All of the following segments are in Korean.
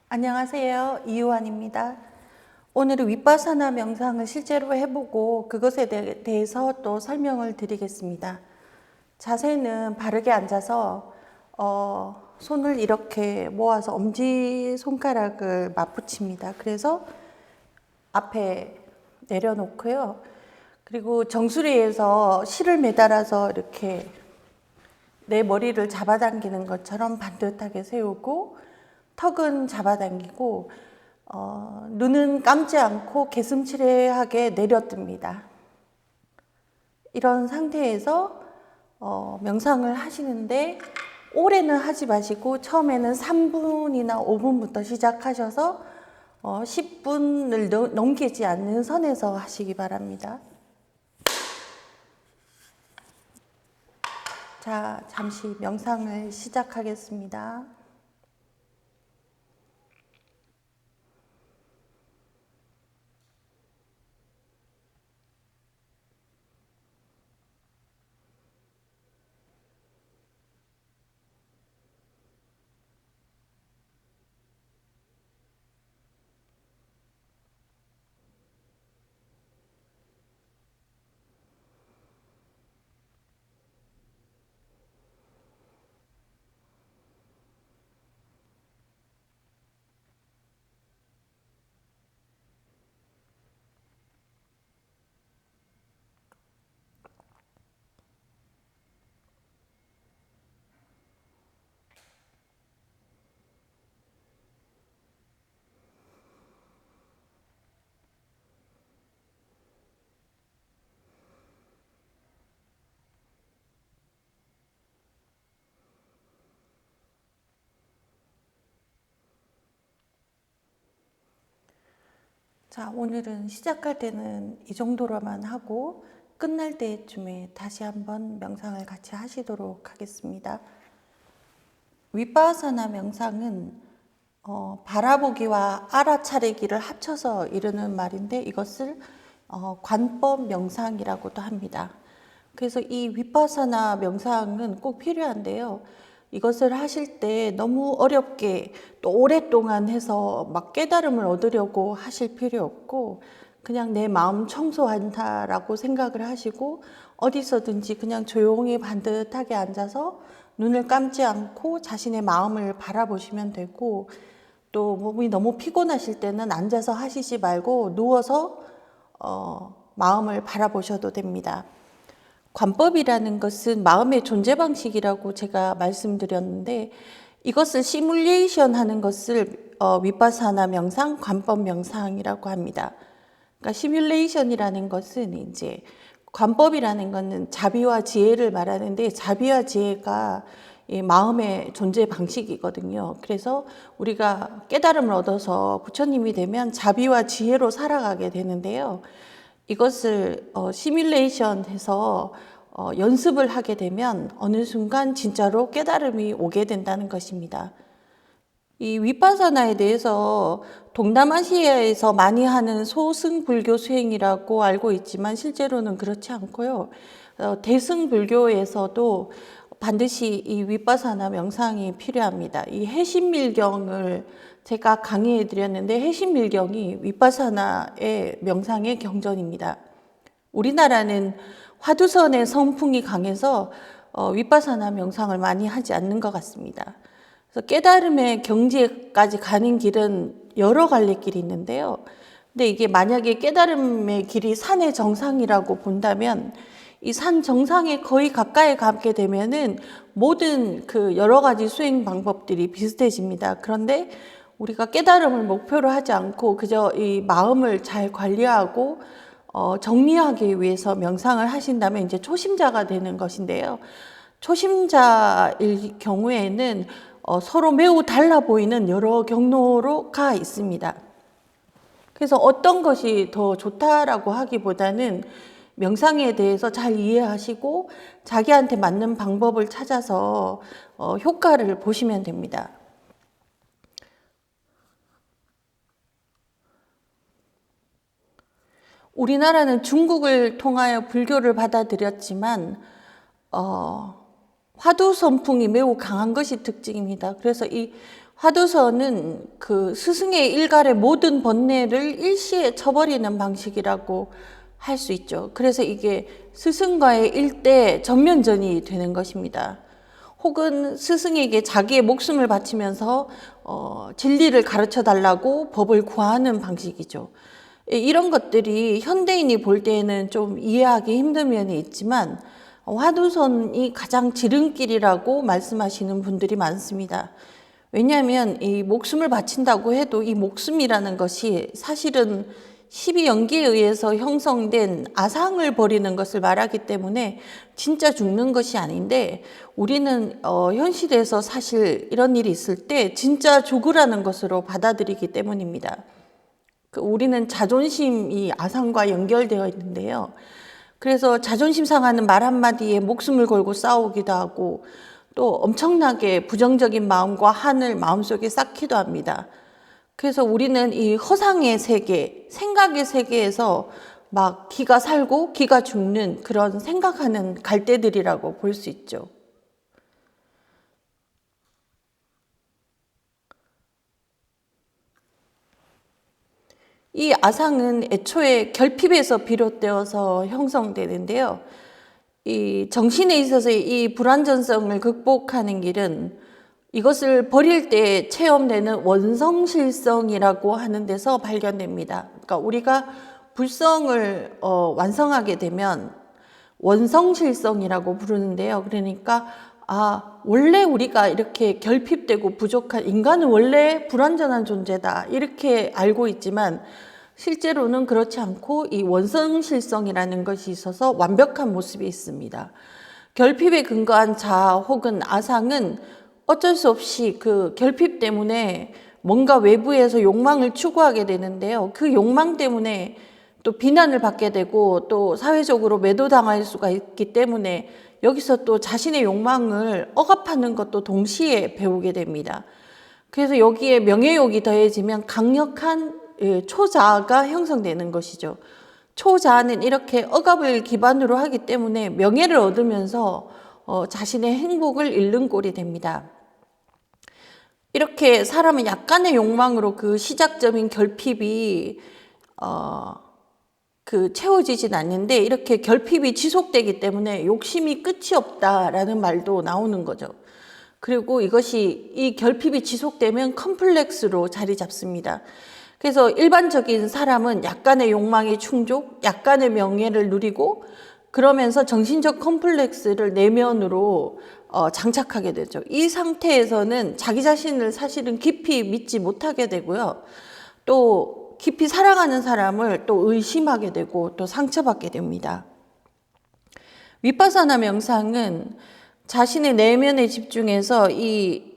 안녕하세요. 이유환입니다. 오늘은 윗바사나 명상을 실제로 해보고 그것에 대해서 또 설명을 드리겠습니다. 자세는 바르게 앉아서 손을 이렇게 모아서 엄지손가락을 맞붙입니다. 그래서 앞에 내려놓고요. 그리고 정수리에서 실을 매달아서 이렇게 내 머리를 잡아당기는 것처럼 반듯하게 세우고 턱은 잡아당기고 눈은 감지 않고 개슴츠레하게 내려뜹니다. 이런 상태에서 명상을 하시는데 오래는 하지 마시고 처음에는 3분이나 5분부터 시작하셔서 10분을 넘기지 않는 선에서 하시기 바랍니다. 자, 잠시 명상을 시작하겠습니다. 자, 오늘은 시작할 때는 이 정도로만 하고 끝날 때쯤에 다시 한번 명상을 같이 하시도록 하겠습니다. 윗바사나 명상은 바라보기와 알아차리기를 합쳐서 이르는 말인데 이것을 관법 명상이라고도 합니다. 그래서 이 윗바사나 명상은 꼭 필요한데요. 이것을 하실 때 너무 어렵게 또 오랫동안 해서 막 깨달음을 얻으려고 하실 필요 없고 그냥 내 마음 청소한다라고 생각을 하시고 어디서든지 그냥 조용히 반듯하게 앉아서 눈을 감지 않고 자신의 마음을 바라보시면 되고 또 몸이 너무 피곤하실 때는 앉아서 하시지 말고 누워서 마음을 바라보셔도 됩니다. 관법이라는 것은 마음의 존재 방식이라고 제가 말씀드렸는데 이것을 시뮬레이션 하는 것을 윗바사나 명상, 관법 명상이라고 합니다. 그러니까 시뮬레이션이라는 것은 이제 관법이라는 것은 자비와 지혜를 말하는데 자비와 지혜가 이 마음의 존재 방식이거든요. 그래서 우리가 깨달음을 얻어서 부처님이 되면 자비와 지혜로 살아가게 되는데요. 이것을 시뮬레이션해서 연습을 하게 되면 어느 순간 진짜로 깨달음이 오게 된다는 것입니다. 이 윗바사나에 대해서 동남아시아에서 많이 하는 소승불교 수행이라고 알고 있지만 실제로는 그렇지 않고요. 대승불교에서도 반드시 이 윗바사나 명상이 필요합니다. 이 해심밀경을 제가 강의해 드렸는데 해심밀경이 윗바사나의 명상의 경전입니다. 우리나라는 화두선의 성풍이 강해서 윗바사나 명상을 많이 하지 않는 것 같습니다. 그래서 깨달음의 경지까지 가는 길은 여러 갈래길이 있는데요. 근데 이게 만약에 깨달음의 길이 산의 정상이라고 본다면 이 산 정상에 거의 가까이 가게 되면은 모든 그 여러 가지 수행 방법들이 비슷해집니다. 그런데 우리가 깨달음을 목표로 하지 않고 그저 이 마음을 잘 관리하고 정리하기 위해서 명상을 하신다면 이제 초심자가 되는 것인데요. 초심자일 경우에는 서로 매우 달라 보이는 여러 경로가 있습니다. 그래서 어떤 것이 더 좋다라고 하기보다는 명상에 대해서 잘 이해하시고 자기한테 맞는 방법을 찾아서 효과를 보시면 됩니다. 우리나라는 중국을 통하여 불교를 받아들였지만 화두 선풍이 매우 강한 것이 특징입니다. 그래서 이 화두선은 그 스승의 일갈의 모든 번뇌를 일시에 쳐버리는 방식이라고 할 수 있죠. 그래서 이게 스승과의 일대 전면전이 되는 것입니다. 혹은 스승에게 자기의 목숨을 바치면서 진리를 가르쳐 달라고 법을 구하는 방식이죠. 이런 것들이 현대인이 볼 때에는 좀 이해하기 힘든 면이 있지만 화두선이 가장 지름길이라고 말씀하시는 분들이 많습니다. 왜냐하면 이 목숨을 바친다고 해도 이 목숨이라는 것이 사실은 12연기에 의해서 형성된 아상을 버리는 것을 말하기 때문에 진짜 죽는 것이 아닌데, 우리는 현 시대에서 사실 이런 일이 있을 때 진짜 죽으라는 것으로 받아들이기 때문입니다. 우리는 자존심이 아상과 연결되어 있는데요. 그래서 자존심 상하는 말 한마디에 목숨을 걸고 싸우기도 하고, 또 엄청나게 부정적인 마음과 한을 마음속에 쌓기도 합니다. 그래서 우리는 이 허상의 세계, 생각의 세계에서 막 기가 살고 기가 죽는 그런 생각하는 갈대들이라고 볼 수 있죠. 이 아상은 애초에 결핍에서 비롯되어서 형성되는데요. 이 정신에 있어서의 이 불완전성을 극복하는 길은 이것을 버릴 때 체험되는 원성실성이라고 하는 데서 발견됩니다. 그러니까 우리가 불성을 완성하게 되면 원성실성이라고 부르는데요. 그러니까 원래 우리가 이렇게 결핍되고 부족한, 인간은 원래 불완전한 존재다 이렇게 알고 있지만 실제로는 그렇지 않고 이 원성실성이라는 것이 있어서 완벽한 모습이 있습니다. 결핍에 근거한 자아 혹은 아상은 어쩔 수 없이 그 결핍 때문에 뭔가 외부에서 욕망을 추구하게 되는데요. 그 욕망 때문에 또 비난을 받게 되고 또 사회적으로 매도당할 수가 있기 때문에 여기서 또 자신의 욕망을 억압하는 것도 동시에 배우게 됩니다. 그래서 여기에 명예욕이 더해지면 강력한 초자아가 형성되는 것이죠. 초자아는 이렇게 억압을 기반으로 하기 때문에 명예를 얻으면서 자신의 행복을 잃는 꼴이 됩니다. 이렇게 사람은 약간의 욕망으로 그 시작점인 결핍이 채워지진 않는데, 이렇게 결핍이 지속되기 때문에 욕심이 끝이 없다라는 말도 나오는 거죠. 그리고 이 결핍이 지속되면 컴플렉스로 자리 잡습니다. 그래서 일반적인 사람은 약간의 욕망이 충족, 약간의 명예를 누리고 그러면서 정신적 컴플렉스를 내면으로 장착하게 되죠. 이 상태에서는 자기 자신을 사실은 깊이 믿지 못하게 되고요. 또 깊이 사랑하는 사람을 또 의심하게 되고 또 상처받게 됩니다. 위파사나 명상은 자신의 내면에 집중해서 이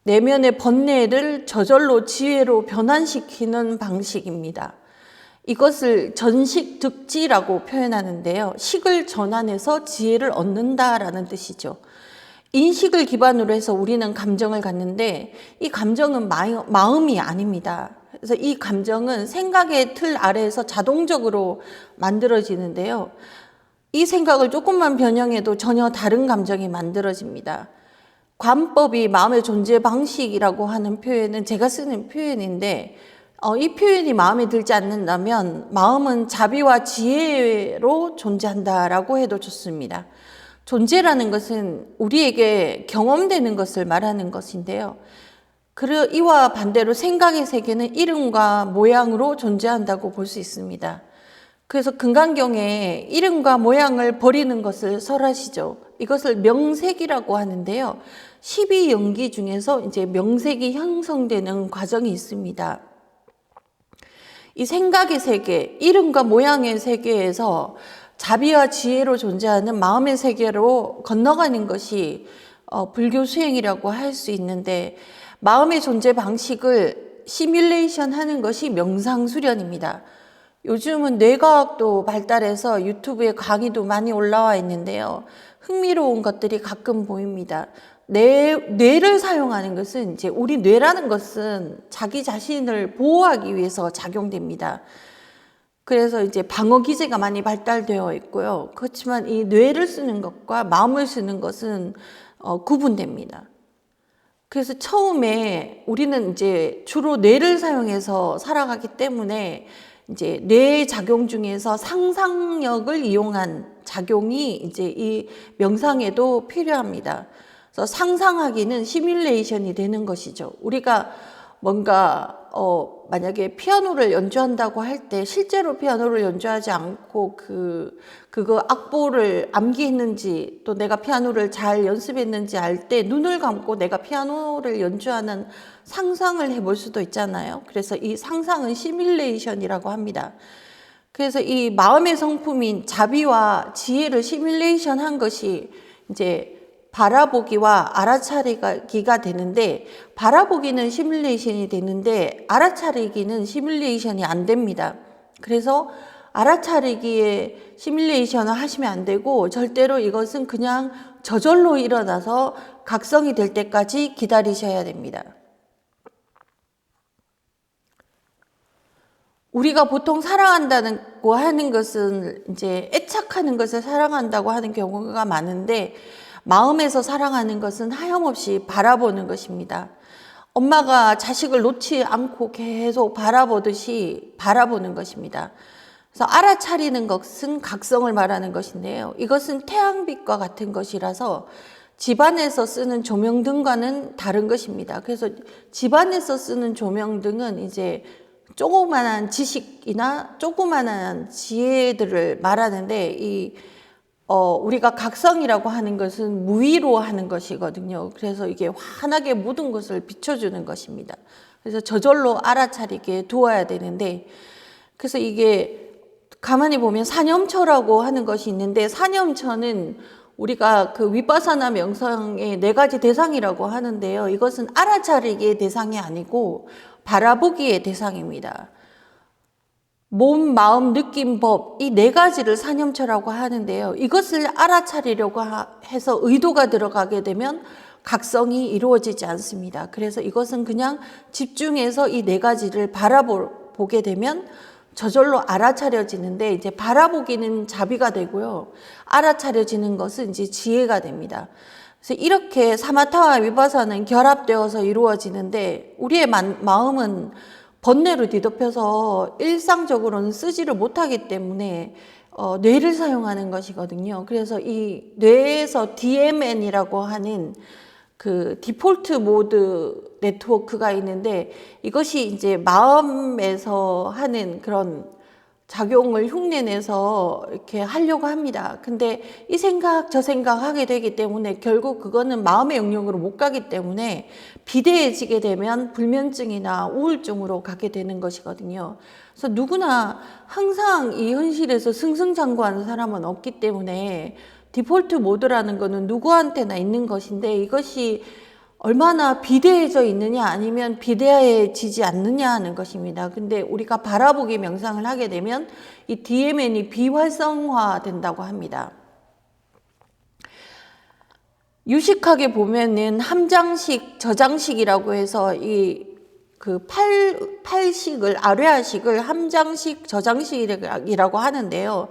내면의 번뇌를 저절로 지혜로 변환시키는 방식입니다. 이것을 전식득지라고 표현하는데요. 식을 전환해서 지혜를 얻는다라는 뜻이죠. 인식을 기반으로 해서 우리는 감정을 갖는데 이 감정은 마음이 아닙니다. 그래서 이 감정은 생각의 틀 아래에서 자동적으로 만들어지는데요. 이 생각을 조금만 변형해도 전혀 다른 감정이 만들어집니다. 관법이 마음의 존재 방식이라고 하는 표현은 제가 쓰는 표현인데, 이 표현이 마음에 들지 않는다면 마음은 자비와 지혜로 존재한다라고 해도 좋습니다. 존재라는 것은 우리에게 경험되는 것을 말하는 것인데요. 이와 반대로 생각의 세계는 이름과 모양으로 존재한다고 볼 수 있습니다. 그래서 금강경에 이름과 모양을 버리는 것을 설하시죠. 이것을 명색이라고 하는데요. 12연기 중에서 이제 명색이 형성되는 과정이 있습니다. 이 생각의 세계, 이름과 모양의 세계에서 자비와 지혜로 존재하는 마음의 세계로 건너가는 것이 불교 수행이라고 할 수 있는데, 마음의 존재 방식을 시뮬레이션 하는 것이 명상 수련입니다. 요즘은 뇌과학도 발달해서 유튜브에 강의도 많이 올라와 있는데요. 흥미로운 것들이 가끔 보입니다. 뇌를 사용하는 것은 이제 우리 뇌라는 것은 자기 자신을 보호하기 위해서 작용됩니다. 그래서 이제 방어 기제가 많이 발달되어 있고요. 그렇지만 이 뇌를 쓰는 것과 마음을 쓰는 것은 구분됩니다. 그래서 처음에 우리는 이제 주로 뇌를 사용해서 살아가기 때문에 이제 뇌 작용 중에서 상상력을 이용한 작용이 이제 이 명상에도 필요합니다. 그래서 상상하기는 시뮬레이션이 되는 것이죠. 우리가 뭔가 만약에 피아노를 연주한다고 할 때 실제로 피아노를 연주하지 않고 그거 악보를 암기했는지 또 내가 피아노를 잘 연습했는지 알 때 눈을 감고 내가 피아노를 연주하는 상상을 해볼 수도 있잖아요. 그래서 이 상상은 시뮬레이션이라고 합니다. 그래서 이 마음의 성품인 자비와 지혜를 시뮬레이션 한 것이 이제 바라보기와 알아차리기가 되는데, 바라보기는 시뮬레이션이 되는데 알아차리기는 시뮬레이션이 안 됩니다. 그래서 알아차리기에 시뮬레이션을 하시면 안 되고, 절대로 이것은 그냥 저절로 일어나서 각성이 될 때까지 기다리셔야 됩니다. 우리가 보통 사랑한다고 하는 것은 이제 애착하는 것을 사랑한다고 하는 경우가 많은데, 마음에서 사랑하는 것은 하염없이 바라보는 것입니다. 엄마가 자식을 놓지 않고 계속 바라보듯이 바라보는 것입니다. 그래서 알아차리는 것은 각성을 말하는 것인데요. 이것은 태양빛과 같은 것이라서 집안에서 쓰는 조명등과는 다른 것입니다. 그래서 집안에서 쓰는 조명등은 이제 조그만한 지식이나 조그만한 지혜들을 말하는데, 우리가 각성이라고 하는 것은 무위로 하는 것이거든요. 그래서 이게 환하게 모든 것을 비춰주는 것입니다. 그래서 저절로 알아차리게 두어야 되는데, 그래서 이게 가만히 보면 사념처라고 하는 것이 있는데, 사념처는 우리가 그 위파사나 명상의 4가지 대상이라고 하는데요. 이것은 알아차리기의 대상이 아니고 바라보기의 대상입니다. 몸, 마음, 느낌, 법, 이 4가지를 사념처라고 하는데요. 이것을 알아차리려고 해서 의도가 들어가게 되면 각성이 이루어지지 않습니다. 그래서 이것은 그냥 집중해서 이 4가지를 바라보게 되면 저절로 알아차려지는데, 이제 바라보기는 자비가 되고요. 알아차려지는 것은 이제 지혜가 됩니다. 그래서 이렇게 사마타와 위파사는 결합되어서 이루어지는데, 우리의 마음은 번뇌로 뒤덮여서 일상적으로는 쓰지를 못하기 때문에 뇌를 사용하는 것이거든요. 그래서 이 뇌에서 DMN이라고 하는 그 디폴트 모드 네트워크가 있는데, 이것이 이제 마음에서 하는 그런 작용을 흉내내서 이렇게 하려고 합니다. 근데 이 생각 저 생각 하게 되기 때문에 결국 그거는 마음의 영역으로 못 가기 때문에 비대해지게 되면 불면증이나 우울증으로 가게 되는 것이거든요. 그래서 누구나 항상 이 현실에서 승승장구하는 사람은 없기 때문에 디폴트 모드라는 거는 누구한테나 있는 것인데, 이것이 얼마나 비대해져 있느냐 아니면 비대해지지 않느냐 하는 것입니다. 근데 우리가 바라보기 명상을 하게 되면 이 DMN이 비활성화된다고 합니다. 유식하게 보면은 함장식, 저장식이라고 해서 그 팔식을, 아뢰아식을 함장식, 저장식이라고 하는데요.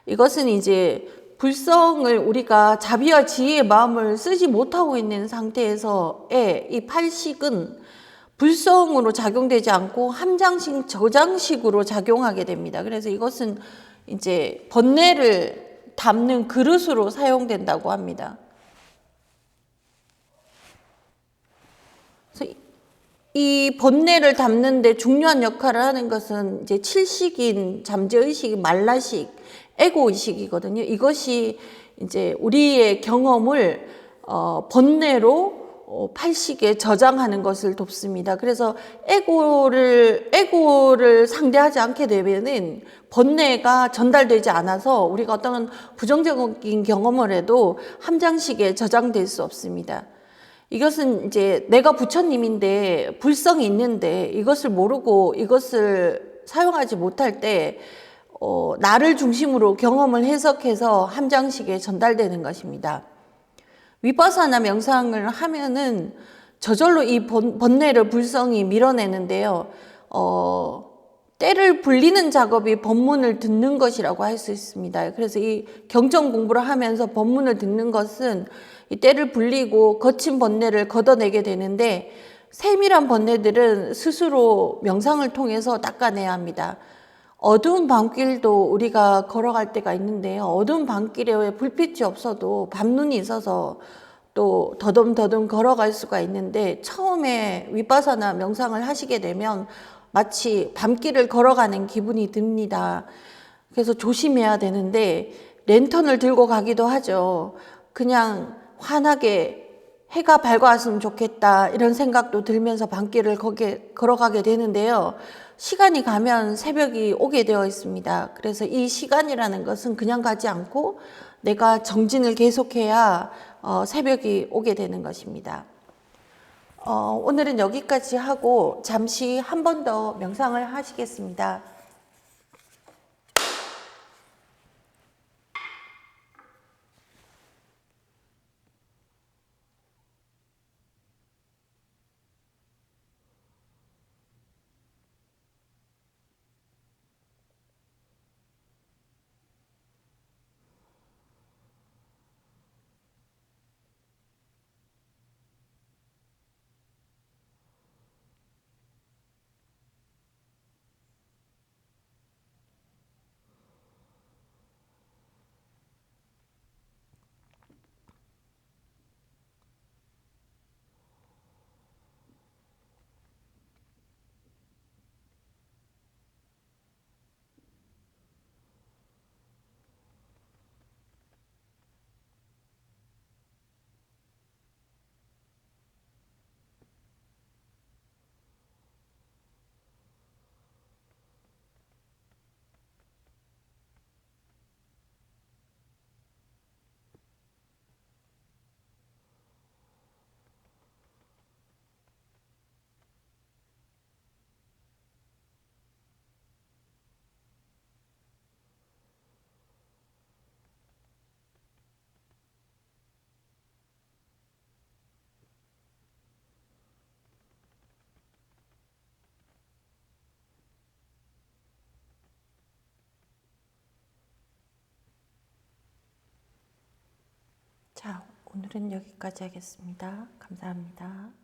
이것은 이제 불성을, 우리가 자비와 지혜의 마음을 쓰지 못하고 있는 상태에서의 이 팔식은 불성으로 작용되지 않고 함장식, 저장식으로 작용하게 됩니다. 그래서 이것은 이제 번뇌를 담는 그릇으로 사용된다고 합니다. 그래서 이 번뇌를 담는데 중요한 역할을 하는 것은 이제 칠식인 잠재의식, 말라식, 에고의식이거든요. 이것이 이제 우리의 경험을 번뇌로 팔식에 저장하는 것을 돕습니다. 그래서 에고를 상대하지 않게 되면은 번뇌가 전달되지 않아서 우리가 어떤 부정적인 경험을 해도 함장식에 저장될 수 없습니다. 이것은 이제 내가 부처님인데 불성이 있는데 이것을 모르고 이것을 사용하지 못할 때 나를 중심으로 경험을 해석해서 함장식에 전달되는 것입니다. 위파사나 명상을 하면은 저절로 이 번뇌를 불성이 밀어내는데요. 때를 불리는 작업이 법문을 듣는 것이라고 할 수 있습니다. 그래서 이 경전 공부를 하면서 법문을 듣는 것은 이 때를 불리고 거친 번뇌를 걷어내게 되는데, 세밀한 번뇌들은 스스로 명상을 통해서 닦아내야 합니다. 어두운 밤길도 우리가 걸어갈 때가 있는데요. 어두운 밤길에 불빛이 없어도 밤눈이 있어서 또 더듬더듬 걸어갈 수가 있는데, 처음에 위파사나 명상을 하시게 되면 마치 밤길을 걸어가는 기분이 듭니다. 그래서 조심해야 되는데, 랜턴을 들고 가기도 하죠. 그냥 환하게 해가 밝아왔으면 좋겠다 이런 생각도 들면서 밤길을 걸어가게 되는데요. 시간이 가면 새벽이 오게 되어 있습니다. 그래서 이 시간이라는 것은 그냥 가지 않고 내가 정진을 계속해야 새벽이 오게 되는 것입니다. 오늘은 여기까지 하고 잠시 한 번 더 명상을 하시겠습니다. 자, 오늘은 여기까지 하겠습니다. 감사합니다.